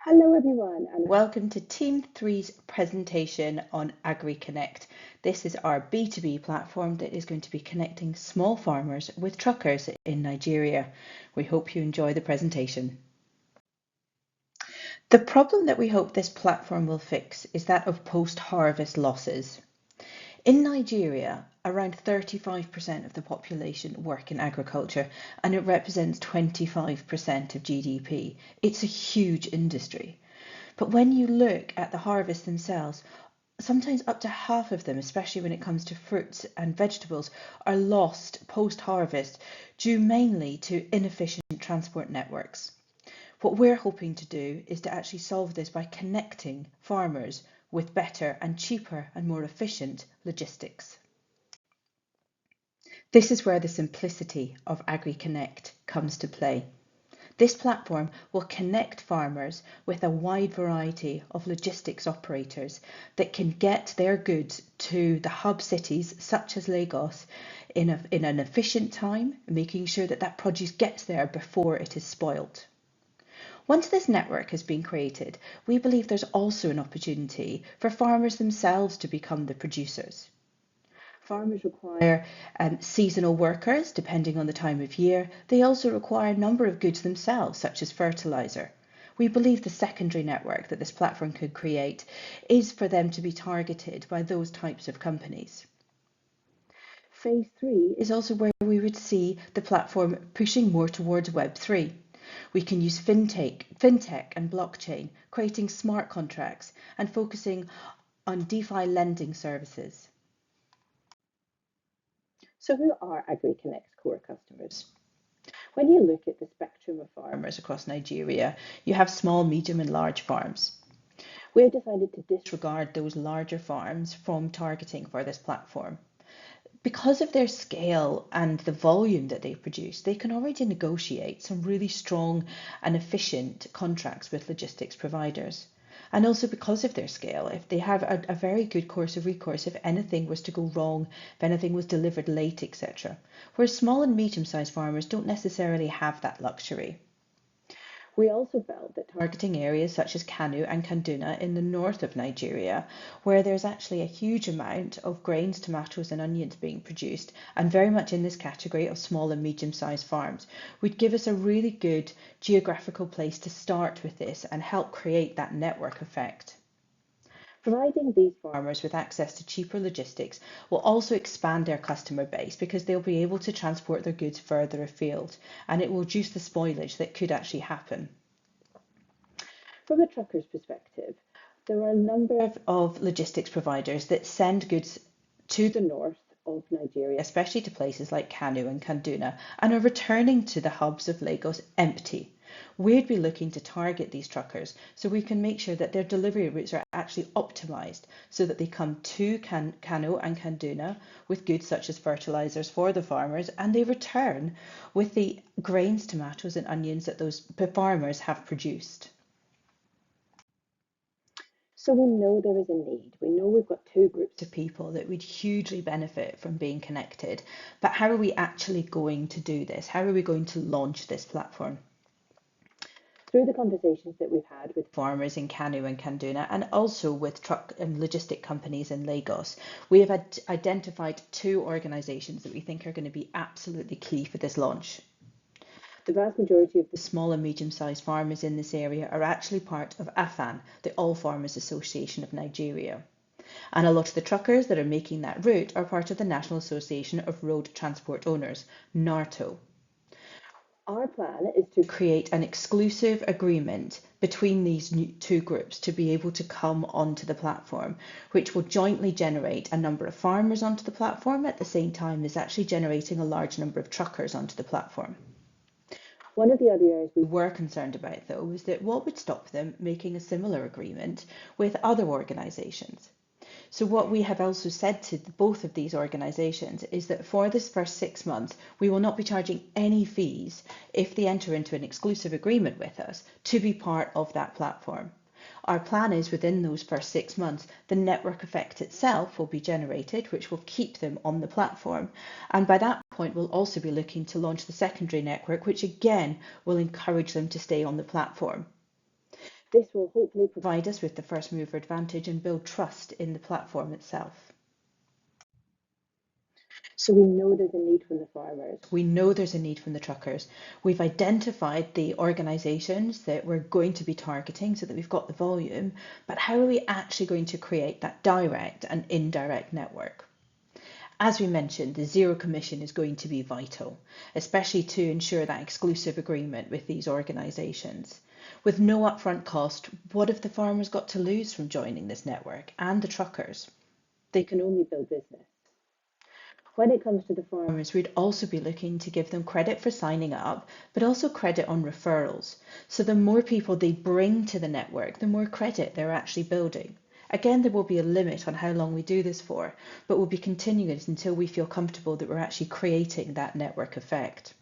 Hello everyone and welcome to Team 3's presentation on AgriConnect. This is our B2B platform that is going to be connecting small farmers with truckers in Nigeria. We hope you enjoy the presentation. The problem that we hope this platform will fix is that of post-harvest losses. In Nigeria, around 35% of the population work in agriculture and it represents 25% of GDP. It's a huge industry. But when you look at the harvests themselves, sometimes up to half of them, especially when it comes to fruits and vegetables, are lost post-harvest due mainly to inefficient transport networks. What we're hoping to do is to actually solve this by connecting farmers with better and cheaper and more efficient logistics. This is where the simplicity of AgriConnect comes to play. This platform will connect farmers with a wide variety of logistics operators that can get their goods to the hub cities such as Lagos in an efficient time, making sure that that produce gets there before it is spoilt. Once this network has been created, we believe there's also an opportunity for farmers themselves to become the producers. Farmers require seasonal workers, depending on the time of year. They also require a number of goods themselves, such as fertilizer. We believe the secondary network that this platform could create is for them to be targeted by those types of companies. Phase 3 is also where we would see the platform pushing more towards Web3. We can use fintech and blockchain, creating smart contracts and focusing on DeFi lending services. So who are AgriConnect's core customers? When you look at the spectrum of farmers across Nigeria, you have small, medium and large farms. We have decided to disregard those larger farms from targeting for this platform. Because of their scale and the volume that they produce, they can already negotiate some really strong and efficient contracts with logistics providers. And also because of their scale, if they have a very good course of recourse if anything was to go wrong, if anything was delivered late, etc. Whereas small and medium-sized farmers don't necessarily have that luxury. We also felt that targeting areas such as Kano and Kaduna in the north of Nigeria, where there's actually a huge amount of grains, tomatoes and onions being produced, and very much in this category of small and medium-sized farms, would give us a really good geographical place to start with this and help create that network effect. Providing these farmers with access to cheaper logistics will also expand their customer base because they'll be able to transport their goods further afield, and it will reduce the spoilage that could actually happen. From a trucker's perspective, there are a number of logistics providers that send goods to the north of Nigeria, especially to places like Kano and Kaduna, and are returning to the hubs of Lagos empty. We'd be looking to target these truckers so we can make sure that their delivery routes are actually optimized so that they come to Kano and Kaduna with goods such as fertilizers for the farmers, and they return with the grains, tomatoes and onions that those farmers have produced. So we know there is a need. We know we've got two groups of people that would hugely benefit from being connected. But how are we actually going to do this? How are we going to launch this platform? Through the conversations that we've had with farmers in Kano and Kaduna and also with truck and logistic companies in Lagos, we have identified two organisations that we think are going to be absolutely key for this launch. The vast majority of the small and medium-sized farmers in this area are actually part of AFAN, the All Farmers Association of Nigeria. And a lot of the truckers that are making that route are part of the National Association of Road Transport Owners, NARTO. Our plan is to create an exclusive agreement between these two groups to be able to come onto the platform, which will jointly generate a number of farmers onto the platform at the same time as actually generating a large number of truckers onto the platform. One of the other areas we were concerned about, though, was that what would stop them making a similar agreement with other organisations? So what we have also said to both of these organisations is that for this first 6 months, we will not be charging any fees if they enter into an exclusive agreement with us to be part of that platform. Our plan is within those first 6 months, the network effect itself will be generated, which will keep them on the platform. And by that point, we'll also be looking to launch the secondary network, which again will encourage them to stay on the platform. This will hopefully provide us with the first mover advantage and build trust in the platform itself. So we know there's a need from the farmers. We know there's a need from the truckers. We've identified the organisations that we're going to be targeting so that we've got the volume, but how are we actually going to create that direct and indirect network? As we mentioned, the zero commission is going to be vital, especially to ensure that exclusive agreement with these organisations. With no upfront cost, what have the farmers got to lose from joining this network, and the truckers? They can only build business. When it comes to the farmers, we'd also be looking to give them credit for signing up, but also credit on referrals. So the more people they bring to the network, the more credit they're actually building. Again, there will be a limit on how long we do this for, but we'll be continuing it until we feel comfortable that we're actually creating that network effect.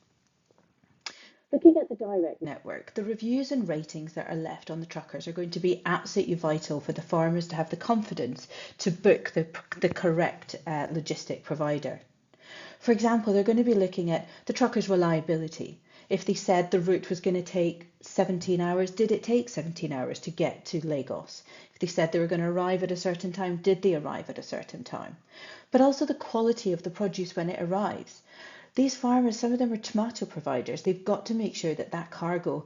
Looking at the direct network, the reviews and ratings that are left on the truckers are going to be absolutely vital for the farmers to have the confidence to book the correct logistic provider. For example, they're going to be looking at the trucker's reliability. If they said the route was going to take 17 hours, did it take 17 hours to get to Lagos? If they said they were going to arrive at a certain time, did they arrive at a certain time? But also the quality of the produce when it arrives. These farmers, some of them are tomato providers. They've got to make sure that that cargo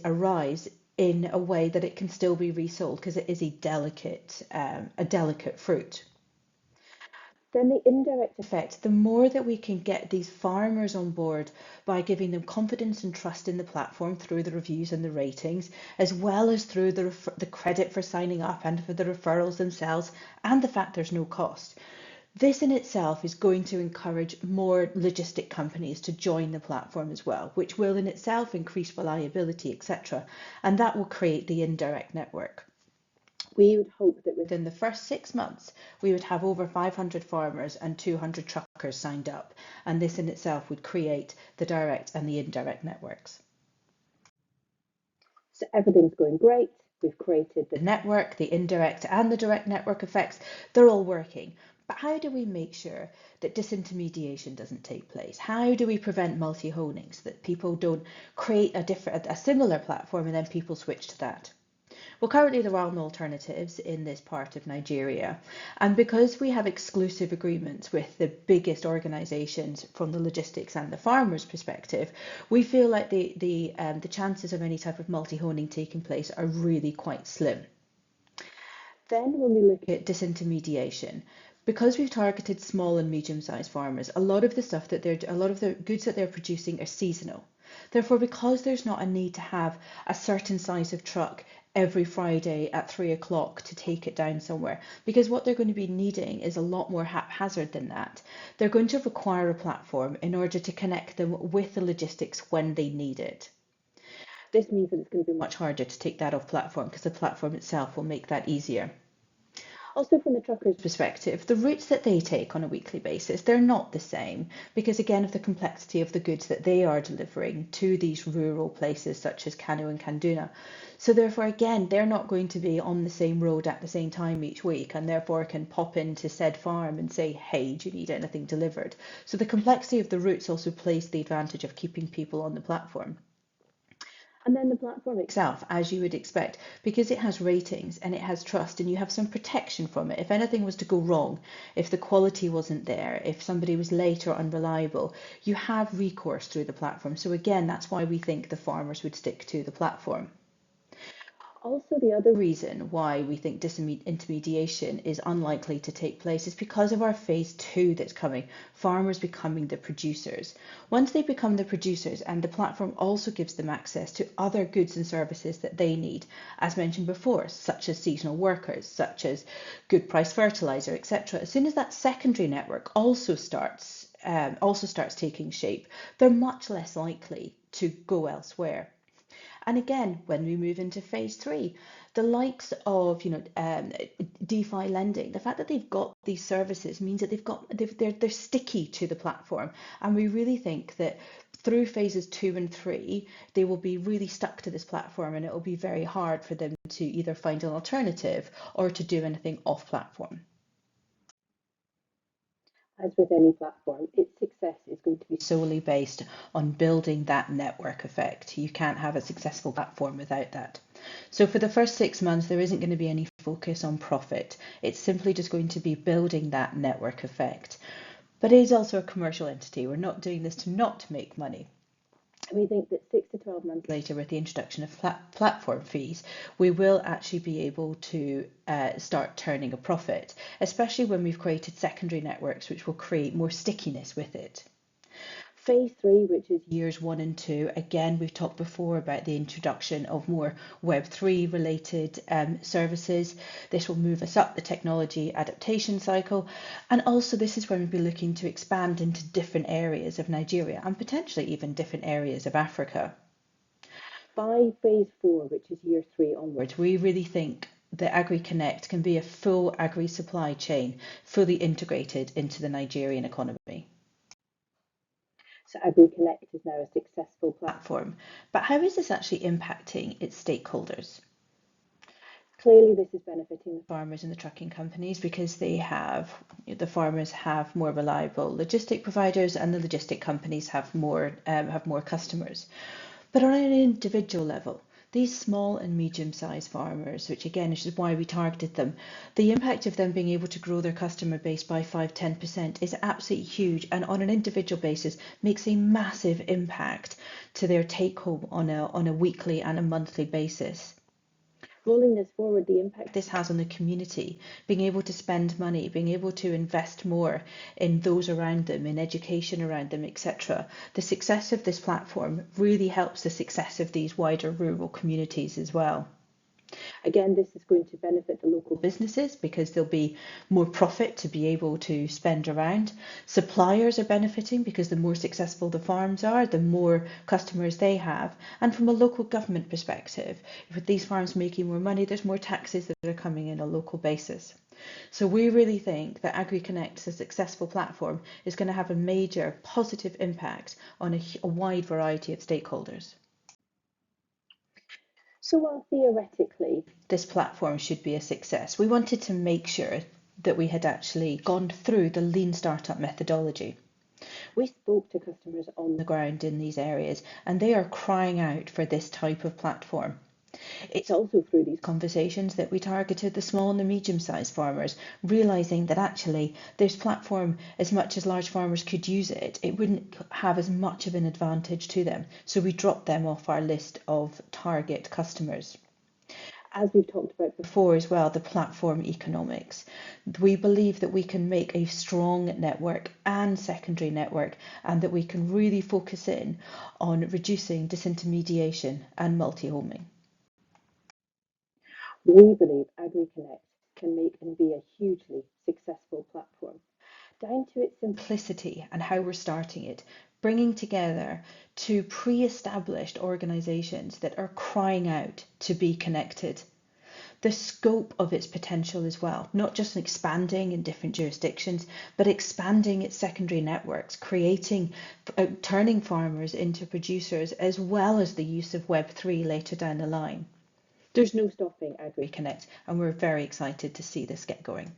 arrives in a way that it can still be resold because it is a delicate fruit. Then the indirect effect, the more that we can get these farmers on board by giving them confidence and trust in the platform through the reviews and the ratings, as well as through the credit for signing up and for the referrals themselves, and the fact there's no cost. This in itself is going to encourage more logistic companies to join the platform as well, which will in itself increase reliability, etc. And that will create the indirect network. We would hope that within the first 6 months, we would have over 500 farmers and 200 truckers signed up. And this in itself would create the direct and the indirect networks. So everything's going great. We've created the network, the indirect and the direct network effects. They're all working. But how do we make sure that disintermediation doesn't take place? How do we prevent multi-honing so that people don't create a similar platform and then people switch to that? Well, currently there are no alternatives in this part of Nigeria. And because we have exclusive agreements with the biggest organisations from the logistics and the farmers' perspective, we feel like the chances of any type of multi-honing taking place are really quite slim. Then when we look at disintermediation, because we've targeted small and medium-sized farmers, a lot of the goods that they're producing are seasonal. Therefore, because there's not a need to have a certain size of truck every Friday at 3 o'clock to take it down somewhere, because what they're going to be needing is a lot more haphazard than that. They're going to require a platform in order to connect them with the logistics when they need it. This means that it's going to be much harder to take that off platform because the platform itself will make that easier. Also, from the truckers' perspective, the routes that they take on a weekly basis, they're not the same because, again, of the complexity of the goods that they are delivering to these rural places such as Kano and Kaduna. So therefore, again, they're not going to be on the same road at the same time each week and therefore can pop into said farm and say, hey, do you need anything delivered? So the complexity of the routes also plays the advantage of keeping people on the platform. And then the platform itself, as you would expect, because it has ratings and it has trust and you have some protection from it. If anything was to go wrong, if the quality wasn't there, if somebody was late or unreliable, you have recourse through the platform. So again, that's why we think the farmers would stick to the platform. Also, the other reason why we think disintermediation is unlikely to take place is because of our phase 2 that's coming, farmers becoming the producers. Once they become the producers, and the platform also gives them access to other goods and services that they need, as mentioned before, such as seasonal workers, such as good price fertilizer, etc. As soon as that secondary network also starts taking shape, they're much less likely to go elsewhere. And again, when we move into phase 3, the likes of DeFi lending, the fact that they've got these services means that they're sticky to the platform, and we really think that through phases 2 and 3, they will be really stuck to this platform, and it will be very hard for them to either find an alternative or to do anything off platform. As with any platform, its success is going to be solely based on building that network effect. You can't have a successful platform without that. So for the first 6 months, there isn't going to be any focus on profit. It's simply just going to be building that network effect. But it is also a commercial entity. We're not doing this to not make money. We think that 6 to 12 months later, with the introduction of platform fees, we will actually be able to start turning a profit, especially when we've created secondary networks, which will create more stickiness with it. Phase 3, which is years 1 and 2, again, we've talked before about the introduction of more Web3 related services. This will move us up the technology adaptation cycle. And also this is when we'll be looking to expand into different areas of Nigeria and potentially even different areas of Africa. By phase 4, which is year 3 onwards, we really think that AgriConnect can be a full agri supply chain, fully integrated into the Nigerian economy. So AgriConnect is now a successful platform. But how is this actually impacting its stakeholders? Clearly, this is benefiting the farmers and the trucking companies because the farmers have more reliable logistic providers and the logistic companies have more customers. But on an individual level, these small and medium-sized farmers, which again is why we targeted them, the impact of them being able to grow their customer base by 5–10% is absolutely huge, and on an individual basis makes a massive impact to their take home on a weekly and a monthly basis. Rolling this forward, the impact this has on the community, being able to spend money, being able to invest more in those around them, in education around them, etc. The success of this platform really helps the success of these wider rural communities as well. Again, this is going to benefit the local businesses because there'll be more profit to be able to spend around. Suppliers are benefiting because the more successful the farms are, the more customers they have. And from a local government perspective, with these farms making more money, there's more taxes that are coming in on a local basis. So we really think that AgriConnect, as a successful platform, is going to have a major positive impact on a wide variety of stakeholders. So while theoretically this platform should be a success, we wanted to make sure that we had actually gone through the lean startup methodology. We spoke to customers on the ground in these areas and they are crying out for this type of platform. It's also through these conversations that we targeted the small and the medium-sized farmers, realising that actually this platform, as much as large farmers could use it, it wouldn't have as much of an advantage to them. So we dropped them off our list of target customers. As we've talked about before as well, the platform economics. We believe that we can make a strong network and secondary network, and that we can really focus in on reducing disintermediation and multi-homing. We believe AgriConnect can make and be a hugely successful platform, down to its simplicity and how we're starting it, bringing together two pre-established organisations that are crying out to be connected. The scope of its potential as well, not just expanding in different jurisdictions, but expanding its secondary networks, turning farmers into producers, as well as the use of Web3 later down the line. There's no stopping AgriConnect, and we're very excited to see this get going.